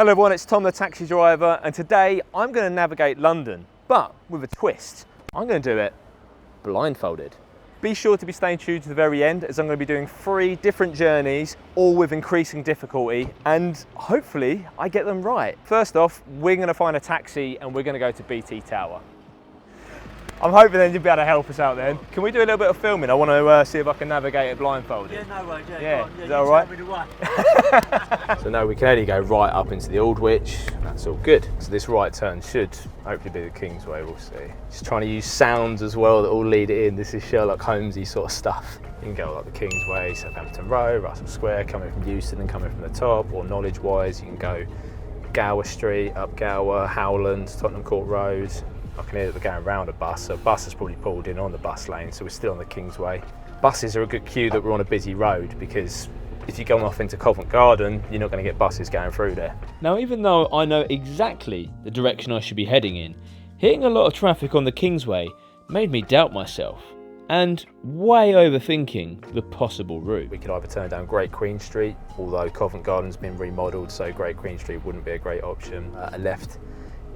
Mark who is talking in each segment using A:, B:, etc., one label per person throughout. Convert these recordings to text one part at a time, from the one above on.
A: Hello everyone, it's Tom the taxi driver, and today I'm going to navigate London, but with a twist. I'm going to do it blindfolded. Be sure to be staying tuned to the very end, as I'm going to be doing 3 different journeys, all with increasing difficulty, and hopefully I get them right. First off, we're going to find a taxi and we're going to go to BT Tower. I'm hoping then you'll be able to help us out then. Can we do a little bit of filming? I want to see if I can navigate it blindfolded.
B: Yeah, no worries,
A: Yeah,
B: on,
A: is that all right?
B: Right?
A: So no, we can only go right up into the Aldwych. That's all good. So this right turn should hopefully be the Kingsway, we'll see. Just trying to use sounds as well that all lead it in. This is Sherlock Holmesy sort of stuff. You can go like the Kingsway, Southampton Row, Russell Square, coming from Euston and coming from the top, or knowledge-wise, you can go Gower Street, up Gower, Howland, Tottenham Court Road. I can hear that they're going around a bus, so a bus has probably pulled in on the bus lane, so we're still on the Kingsway. Buses are a good cue that we're on a busy road, because if you go off into Covent Garden, you're not going to get buses going through there.
C: Now, even though I know exactly the direction I should be heading in, hitting a lot of traffic on the Kingsway made me doubt myself and way overthinking the possible route.
A: We could either turn down Great Queen Street, although Covent Garden's been remodelled, so Great Queen Street wouldn't be a great option. A left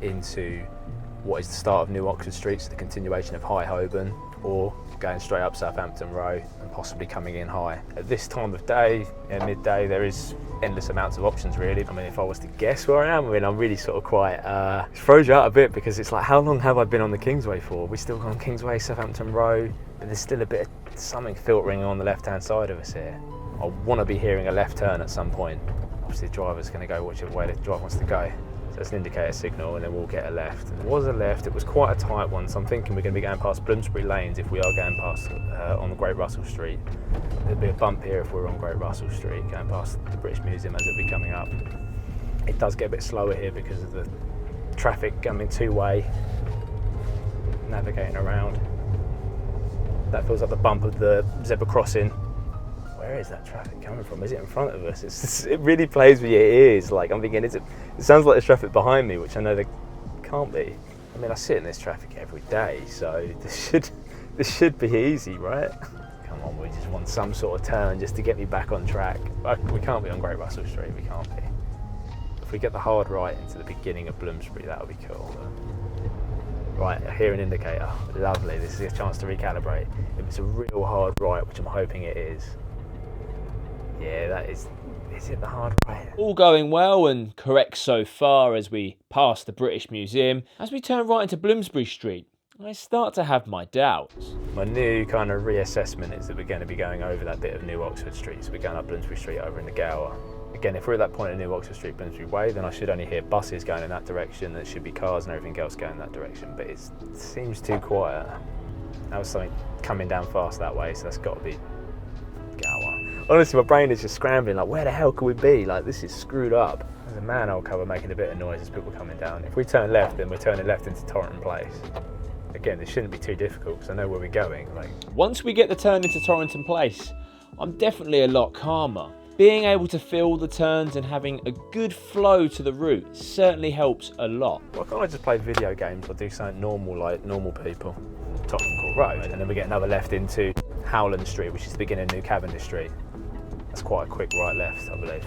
A: into what is the start of New Oxford Street, so the continuation of High Holborn, or going straight up Southampton Row and possibly coming in high. At this time of day, midday, there is endless amounts of options really. I mean, if I was to guess where I am, I'm really sort of quite, it throws you out a bit, because it's like, how long have I been on the Kingsway for? We still on Kingsway, Southampton Row, but there's still a bit of something filtering on the left-hand side of us here. I want to be hearing a left turn at some point. Obviously the driver's going to go whichever way the driver wants to go. So it's an indicator signal, and then we'll get a left. And there was a left, it was quite a tight one, so I'm thinking we're going to be going past Bloomsbury Lanes if we are going past on the Great Russell Street. There'll be a bump here if we're on Great Russell Street, going past the British Museum as it'll be coming up. It does get a bit slower here because of the traffic coming two-way, navigating around. That feels like the bump of the zebra crossing. Where is that traffic coming from? Is it in front of us? It really plays with your ears. Like, I'm thinking, it sounds like there's traffic behind me, which I know there can't be. I mean, I sit in this traffic every day, so this should be easy, right? Come on, we just want some sort of turn just to get me back on track. We can't be on Great Russell Street, we can't be. If we get the hard right into the beginning of Bloomsbury, that would be cool. Right, I hear an indicator. Lovely, this is a chance to recalibrate. If it's a real hard right, which I'm hoping it is, yeah, that is it the hard right?
C: All going well and correct so far as we pass the British Museum. As we turn right into Bloomsbury Street, I start to have my doubts.
A: My new kind of reassessment is that we're going to be going over that bit of New Oxford Street, so we're going up Bloomsbury Street over in the Gower. Again, if we're at that point in New Oxford Street, Bloomsbury Way, then I should only hear buses going in that direction, there should be cars and everything else going in that direction, but it seems too quiet. That was something coming down fast that way, so that's got to be Gower. Honestly, my brain is just scrambling, like, where the hell could we be? Like, this is screwed up. There's a manhole cover making a bit of noise as people are coming down. If we turn left, then we're turning left into Torrington Place. Again, this shouldn't be too difficult, because I know where we're going. Like,
C: once we get the turn into Torrington Place, I'm definitely a lot calmer. Being able to feel the turns and having a good flow to the route certainly helps a lot.
A: Why can't I just play video games or do something normal like normal people? Tottenham Court Road, and then we get another left into Howland Street, which is the beginning of New Cavendish Street. That's quite a quick right left, I believe.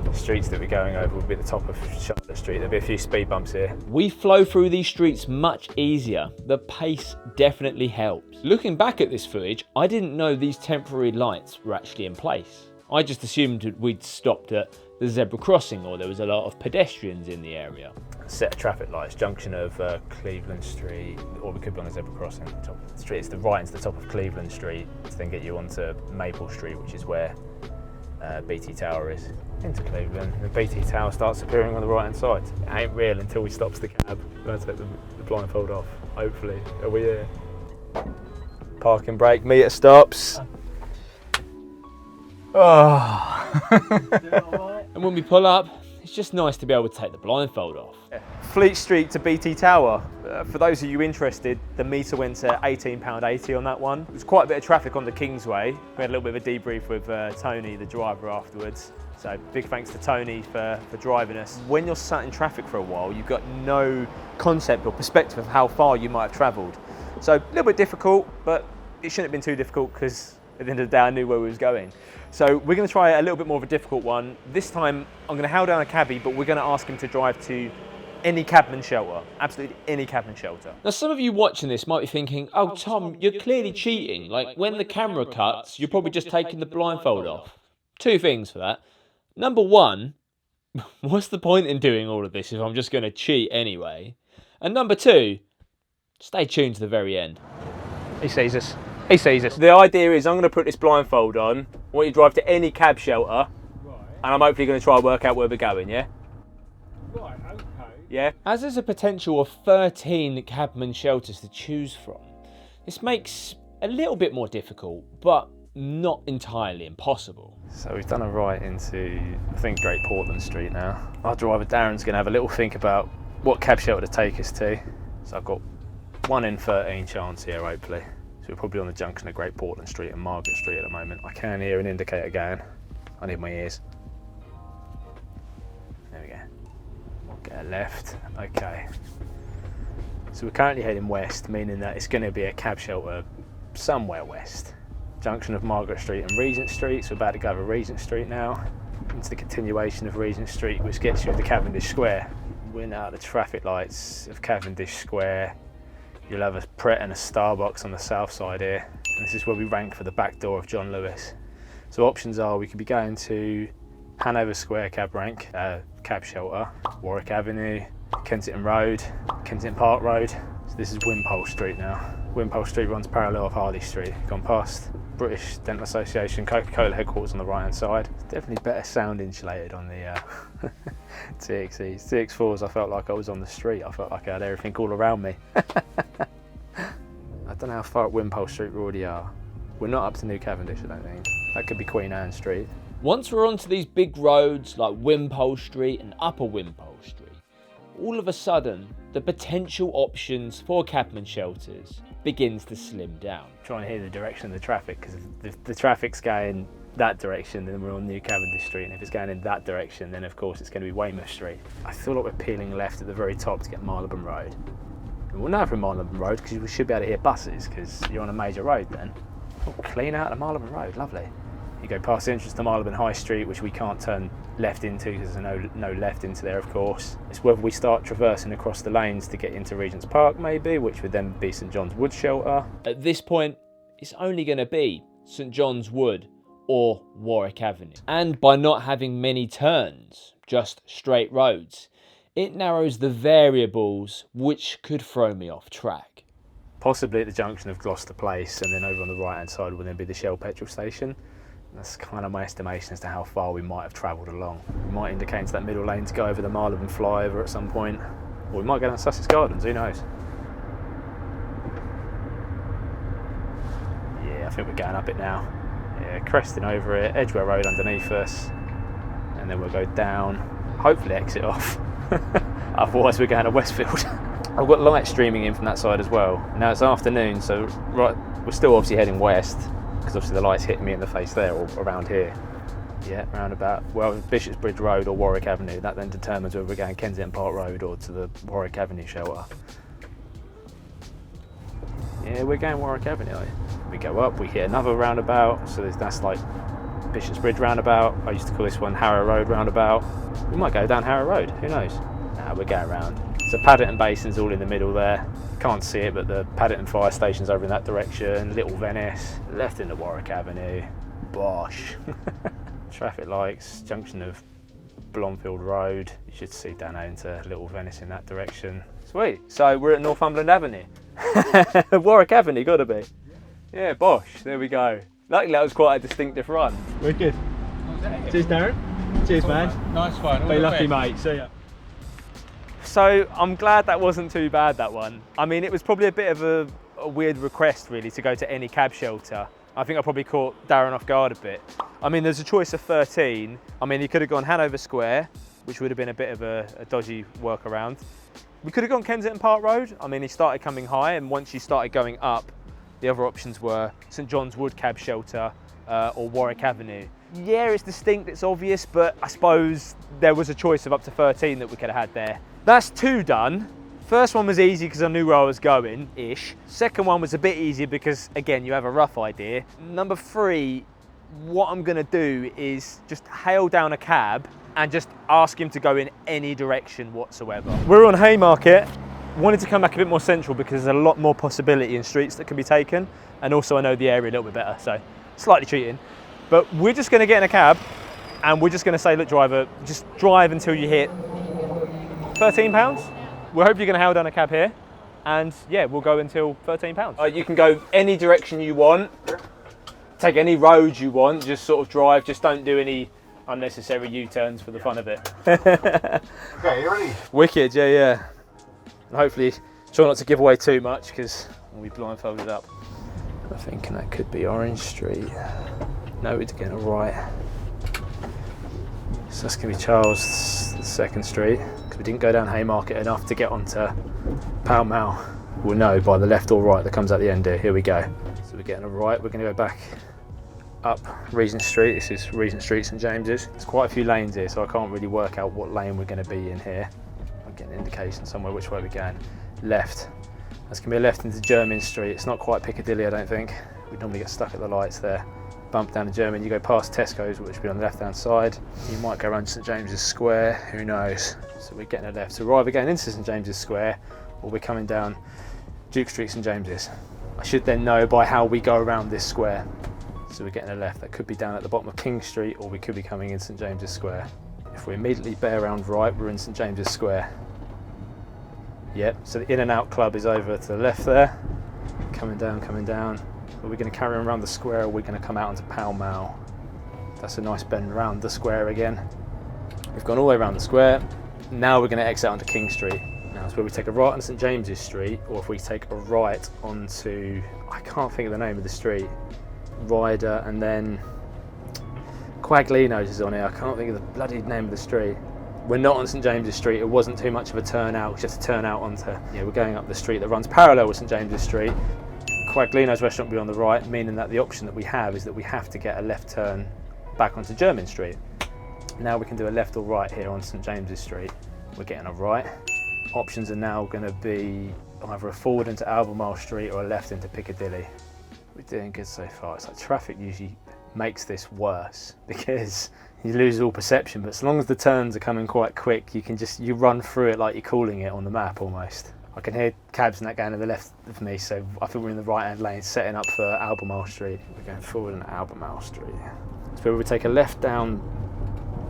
A: The streets that we're going over will be at the top of Charlotte Street. There'll be a few speed bumps here.
C: We flow through these streets much easier. The pace definitely helps. Looking back at this footage, I didn't know these temporary lights were actually in place. I just assumed we'd stopped at the zebra crossing, or there was a lot of pedestrians in the area.
A: Set of traffic lights, junction of Cleveland Street, or we could be on a zebra crossing at the top of the street. It's the right into the top of Cleveland Street to then get you onto Maple Street, which is where BT Tower is. Into Cleveland, and the BT Tower starts appearing on the right hand side. It ain't real until we stops the cab. We're going to take the blindfold off, hopefully. Are we there? Parking brake, meter stops. Oh.
C: And when we pull up, it's just nice to be able to take the blindfold off.
A: Fleet Street to BT Tower. For those of you interested, the meter went to £18.80 on that one. There was quite a bit of traffic on the Kingsway. We had a little bit of a debrief with Tony, the driver, afterwards. So big thanks to Tony for driving us. When you're sat in traffic for a while, you've got no concept or perspective of how far you might have travelled. So a little bit difficult, but it shouldn't have been too difficult because at the end of the day I knew where we was going. So we're going to try a little bit more of a difficult one. This time I'm going to hail down a cabbie, but we're going to ask him to drive to any cabman shelter, absolutely any cabman shelter.
C: Now, some of you watching this might be thinking, oh, Tom, you're clearly cheating. Like, when the camera cuts, you're probably just taking the blindfold off. Two things for that. Number one, what's the point in doing all of this if I'm just going to cheat anyway? And number two, stay tuned to the very end.
A: He sees us. He sees us. The idea is I'm going to put this blindfold on, I want you to drive to any cab shelter, and I'm hopefully going to try and work out where we're going, yeah?
B: Right, okay.
A: Yeah?
C: As there's a potential of 13 cabman shelters to choose from, this makes a little bit more difficult, but not entirely impossible.
A: So we've done a right into, I think, Great Portland Street now. Our driver Darren's going to have a little think about what cab shelter to take us to. So I've got 1 in 13 chance here, hopefully. So we're probably on the junction of Great Portland Street and Margaret Street at the moment. I can hear an indicator going. I need my ears. There we go. We'll get a left. Okay. So we're currently heading west, meaning that it's going to be a cab shelter somewhere west. Junction of Margaret Street and Regent Street. So we're about to go over Regent Street now, into the continuation of Regent Street, which gets you into Cavendish Square. We're now at the traffic lights of Cavendish Square. You'll have a Pret and a Starbucks on the south side here. And this is where we rank for the back door of John Lewis. So options are, we could be going to Hanover Square cab rank, cab shelter, Warwick Avenue, Kensington Road, Kensington Park Road. So this is Wimpole Street now. Wimpole Street runs parallel of Harley Street. Gone past British Dental Association, Coca-Cola headquarters on the right hand side. It's definitely better sound insulated on the TXEs. TX4s, I felt like I was on the street. I felt like I had everything all around me. I don't know how far up Wimpole Street we already are. We're not up to New Cavendish, I don't think. That could be Queen Anne Street.
C: Once we're onto these big roads like Wimpole Street and Upper Wimpole Street, all of a sudden the potential options for cabman shelters begins to slim down.
A: Trying to hear the direction of the traffic, because if the traffic's going that direction, then we're on New Cavendish Street, and if it's going in that direction, then of course it's going to be Weymouth Street. I feel like we're peeling left at the very top to get Marylebone Road. And we'll know if we're Marylebone Road because we should be able to hear buses, because you're on a major road then. Oh, clean out of Marylebone Road, lovely. You go past the entrance to Marylebone High Street, which we can't turn left into because there's no left into there, of course. It's whether we start traversing across the lanes to get into Regent's Park, maybe, which would then be St John's Wood Shelter.
C: At this point, it's only going to be St John's Wood or Warwick Avenue. And by not having many turns, just straight roads, it narrows the variables which could throw me off track.
A: Possibly at the junction of Gloucester Place, and then over on the right hand side will then be the Shell petrol station. That's kind of my estimation as to how far we might have travelled along. We might indicate into that middle lane to go over the Marylebone flyover at some point, or we might go down Sussex Gardens, who knows? Yeah, I think we're going up it now. Yeah, cresting over it, Edgware Road underneath us, and then we'll go down, hopefully exit off. Otherwise we're going to Westfield. I've got light streaming in from that side as well. Now it's afternoon, so right, we're still obviously heading west, because obviously the light's hitting me in the face there, or around here. Yeah, round about, well, Bishopsbridge Road or Warwick Avenue. That then determines whether we're going Kensington Park Road or to the Warwick Avenue shelter. Yeah, we're going Warwick Avenue. We go up, we hit another roundabout, so that's like Bishopsbridge roundabout. I used to call this one Harrow Road roundabout. We might go down Harrow Road, who knows? Nah, we're going round. So Paddington Basin's all in the middle there. Can't see it, but the Paddington Fire Station's over in that direction. Little Venice, left into Warwick Avenue. Bosh. Traffic lights, junction of Blomfield Road. You should see down into Little Venice in that direction. Sweet. So we're at Northumberland Avenue. Warwick Avenue, gotta be. Yeah, bosh. There we go. Luckily, that was quite a distinctive run.
B: We're good. Cheers, Darren. Cheers, man.
D: Nice one.
B: Be lucky, mate. See ya.
A: So I'm glad that wasn't too bad, that one. I mean, it was probably a bit of a weird request, really, to go to any cab shelter. I think I probably caught Darren off guard a bit. I mean, there's a choice of 13. I mean, he could have gone Hanover Square, which would have been a bit of a dodgy workaround. We could have gone Kensington Park Road. I mean, he started coming high, and once you started going up, the other options were St John's Wood cab shelter or Warwick Avenue. Yeah, it's distinct, it's obvious, but I suppose there was a choice of up to 13 that we could have had there. That's 2 done.
D: First one was easy because I knew where I was going-ish. Second one was a bit easier because, again, you have a rough idea. Number 3, what I'm gonna do is just hail down a cab and just ask him to go in any direction whatsoever. We're on Haymarket. Wanted to come back a bit more central because there's a lot more possibility in streets that can be taken. And also I know the area a little bit better, so slightly cheating. But we're just gonna get in a cab and we're just gonna say, look driver, just drive until you hit £13. We hope you're gonna hail down a cab here. And yeah, we'll go until £13. You can go any direction you want, take any road you want, just sort of drive, just don't do any unnecessary U-turns for the fun of it.
E: Okay, you ready?
D: Wicked, yeah. And hopefully try not to give away too much because we'll be blindfolded up. I'm thinking that could be Orange Street. No, we're getting a right. So that's going to be Charles II Street because we didn't go down Haymarket enough to get onto Pall Mall. We'll know by the left or right that comes out the end here. Here we go. So we're getting a right. We're going to go back up Regent Street. This is Regent Street, St James's. There's quite a few lanes here, so I can't really work out what lane we're going to be in here. I'm getting an indication somewhere which way we're going. Left. That's going to be a left into Jermyn Street. It's not quite Piccadilly, I don't think. We normally get stuck at the lights there. Bump down to Jermyn. You go past Tesco's, which will be on the left-hand side. You might go around St James's Square. Who knows? So we're getting a left. So we're either going into St James's Square, or we're coming down Duke Street, St James's. I should then know by how we go around this square. So we're getting a left. That could be down at the bottom of King Street, or we could be coming in St James's Square. If we immediately bear around right, we're in St James's Square. Yep, so the In and Out Club is over to the left there. Coming down. Are we going to carry on around the square, or are we going to come out onto Pall Mall? That's a nice bend around the square again. We've gone all the way around the square. Now we're going to exit onto King Street. Now it's where we take a right on St James's Street, or if we take a right onto, I can't think of the name of the street, Ryder, and then Quaglino's is on here. I can't think of the bloody name of the street. We're not on St James's Street. It wasn't too much of a turn out. Just a turn out onto, yeah, we're going up the street that runs parallel with St James's Street. Quaglino's restaurant will be on the right, meaning that the option that we have is that we have to get a left turn back onto Jermyn Street. Now we can do a left or right here on St James's Street. We're getting a right. Options are now going to be either a forward into Albemarle Street or a left into Piccadilly. We're doing good so far. It's like traffic usually makes this worse because you lose all perception, but as long as the turns are coming quite quick, you run through it like you're calling it on the map almost. I can hear cabs and that going to the left of me, so I think we're in the right hand lane setting up for Albemarle Street. We're going forward into Albemarle Street. So we take a left down,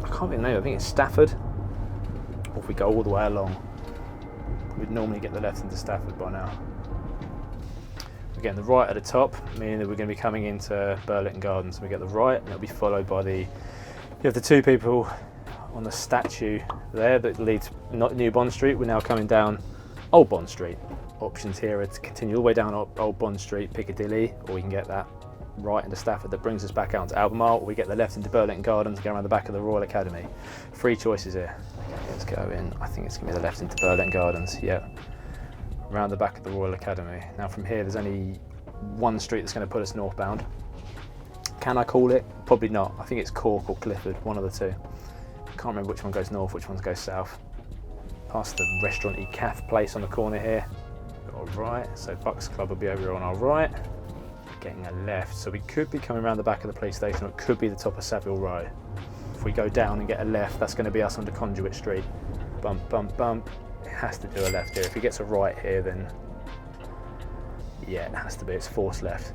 D: I can't think of the name, I think it's Stafford, or if we go all the way along. We'd normally get the left into Stafford by now. We're getting the right at the top, meaning that we're going to be coming into Burlington Gardens. We get the right, and it'll be followed by you have the two people on the statue there that leads New Bond Street. We're now coming down Old Bond Street. Options here are to continue all the way down Old Bond Street, Piccadilly, or we can get that right into Stafford that brings us back out to Albemarle, or we get the left into Burlington Gardens and go around the back of the Royal Academy. 3 choices here. Okay, let's go in. I think it's going to be the left into Burlington Gardens, yeah. Around the back of the Royal Academy. Now from here there's only one street that's going to put us northbound. Can I call it? Probably not. I think it's Cork or Clifford, one of the two. Can't remember which one goes north, which one goes south. Past the restaurant-y cafe place on the corner here. Got a right, so Bucks Club will be over here on our right. Getting a left, so we could be coming around the back of the police station, or it could be the top of Savile Row. If we go down and get a left, that's going to be us onto Conduit Street. Bump, bump, bump. It has to do a left here. If he gets a right here, then yeah, it has to be. It's forced left.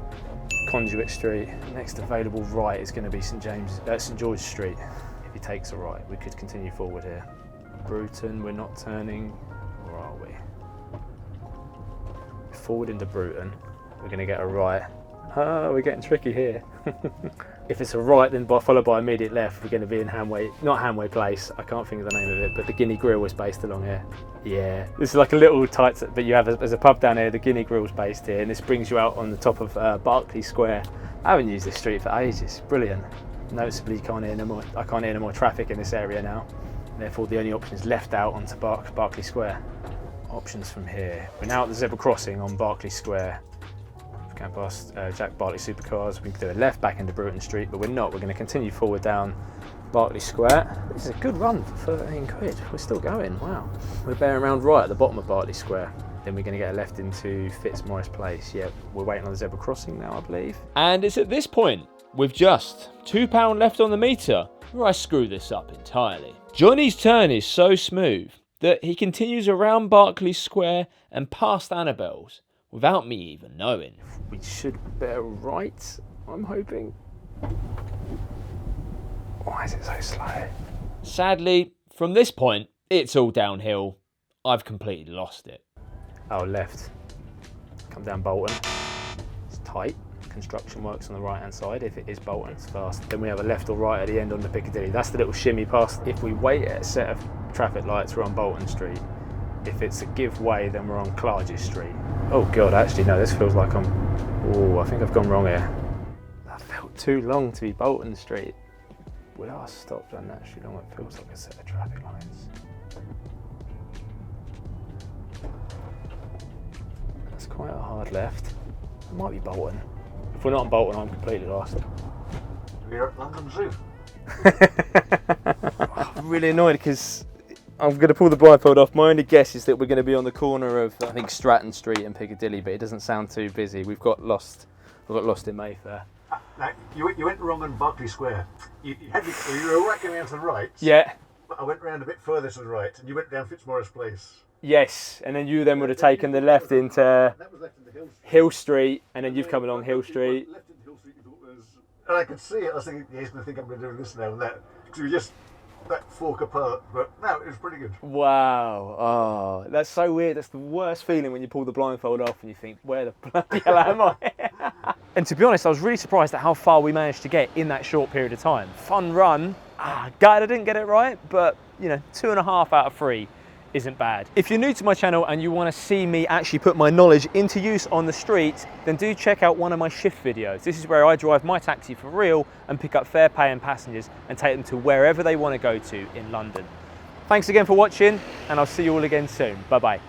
D: Conduit Street. Next available right is going to be St George Street. If he takes a right, we could continue forward here. Bruton, we're not turning. Where are we? Forward into Bruton. We're going to get a right. Oh, we're getting tricky here. If it's a right, then followed by immediate left, we're going to be in not Hanway Place, I can't think of the name of it, but the Guinea Grill is based along here. Yeah, this is like a little tight, but you have there's a pub down here, the Guinea Grill's based here, and this brings you out on the top of Berkeley Square. I haven't used this street for ages, brilliant. Noticeably, I can't hear no more traffic in this area now. Therefore, the only option is left out onto Berkeley Square. Options from here. We're now at the zebra crossing on Berkeley Square. Going past Jack Bartley Supercars, we can do a left back into Bruton Street, but we're not. We're going to continue forward down
A: Berkeley Square. This is a good run for 13 quid. We're still going, wow. We're bearing around right at the bottom of Berkeley Square. Then we're going to get a left into Fitzmaurice Place. Yeah, we're waiting on the zebra crossing now, I believe.
C: And it's at this point, with just £2 left on the meter, where I screw this up entirely. Johnny's turn is so smooth that he continues around Berkeley Square and past Annabelle's without me even knowing.
A: We should bear right, I'm hoping. Why is it so slow?
C: Sadly, from this point, it's all downhill. I've completely lost it.
A: Oh, left. Come down Bolton. It's tight. Construction works on the right hand side. If it is Bolton, it's fast. Then we have a left or right at the end on the Piccadilly. That's the little shimmy past. If we wait at a set of traffic lights, we're on Bolton Street. If it's a give way, then we're on Clarges Street. Oh God, actually no, this feels like I think I've gone wrong here. That felt too long to be Bolton Street. We are stopped unnaturally long. It feels like a set of traffic lights. That's quite a hard left. It might be Bolton. If we're not on Bolton, I'm completely lost.
E: We're at London Zoo.
A: I'm really annoyed because I'm going to pull the blindfold off. My only guess is that we're going to be on the corner of, I think, Stratton Street and Piccadilly, but it doesn't sound too busy. We've got lost in Mayfair.
E: No, you went wrong on Berkeley Square. You were right going down to the right.
A: Yeah.
E: But I went round a bit further to the right, and you went down Fitzmaurice Place.
A: Yes, and then you would have taken the left into
E: That was left into
A: Hill Street, and then you've come along Hill Street.
E: Left into Hill Street, you thought was, and I could see it. I was thinking, yeah, he's going to think I'm going to do this now and that. Because we were just that fork apart. But no, it was pretty good.
A: Wow, oh, that's so weird. That's the worst feeling when you pull the blindfold off and you think, where the bloody hell am I? And to be honest, I was really surprised at how far we managed to get in that short period of time. Fun run. Gutted I didn't get it right, but you know, 2.5 out of 3 isn't bad. If you're new to my channel and you want to see me actually put my knowledge into use on the streets, then do check out one of my shift videos. This is where I drive my taxi for real and pick up fare paying passengers and take them to wherever they want to go to in London. Thanks again for watching, and I'll see you all again soon. Bye bye.